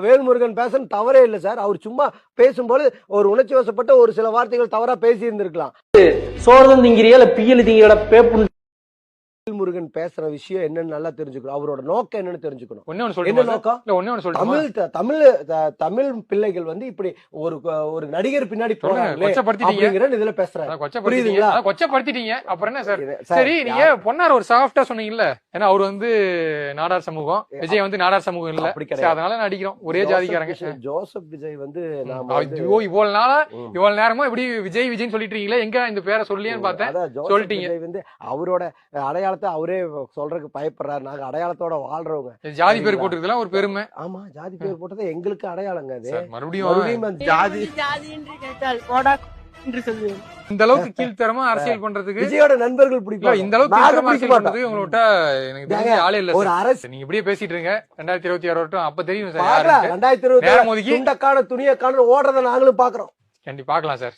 வேல்முருகன் பேச தவறே இல்லை சார். அவர் சும்மா பேசும்போது ஒரு உணர்ச்சி வசப்பட்ட ஒரு சில வார்த்தைகள் தவறா பேசி இருந்திருக்கலாம். சோழன் திங்கிறியா இல்ல பியல் திங்கிற பேப்பு வேல்முருகன் பேசுற விஷயம் என்னன்னு நல்லா தெரிஞ்சுக்கணும். அவரோட நோக்கம் என்னன்னு தெரிஞ்சுக்கணும். என்ன நோக்கம்? தமிழ் பிள்ளைகள் வந்து இப்படி ஒரு நடிகர் பின்னாடி போறாங்க இதுல பேசுறாங்க. கொச்சப்படுத்திட்டீங்க. அப்புறம் என்ன சார்? சரி, நீங்க பொன்னார் ஒரு சாஃப்டா சொன்னீங்கல்ல, ஏன்னா அவர் வந்து நாடார் சமூகம், விஜய் வந்து நாடார் சமூகம் இல்ல, அதனால நடிக்கிறோம் ஒரே ஜாதிக்காரங்க. ஜோசப் விஜய் வந்து இவ்வளவு நேரமா இப்படி விஜய் விஜய்னு சொல்லிட்டு இருக்கீங்களா? எங்க இந்த பேரை சொல்லியான்னு பார்த்தேன், சொல்லிட்டீங்க. வந்து அவரோட அடையாளத்தை அவரே சொல்றதுக்கு பயப்படுறாரு. நாங்க அடையாளத்தோட வாழ்றவங்க. ஜாதி பேர் போட்டுருக்கலாம் ஒரு பெருமை. ஆமா, ஜாதி பேர் போட்டது எங்களுக்கு அடையாளங்க. அது மறுபடியும் ஜாதி இந்த அளவுக்கு கீழ்த்தரமா அரசியல் பண்றதுக்கு விஜயோட நண்பர்கள் பிடிக்கும். இந்த அளவுக்கு அரசியல் பண்றதுக்கு உங்களோட எனக்கு ஆளே இல்ல. ஒரு அரசு நீங்க இப்படியே பேசிட்டு இருங்க. 2026 வரட்டும், அப்ப தெரியும் சார். 2020 துண்டக்கான துணியக்கான ஓடுறத நாங்களும் பாக்குறோம். கண்டிப்பா பாக்கலாம் சார்.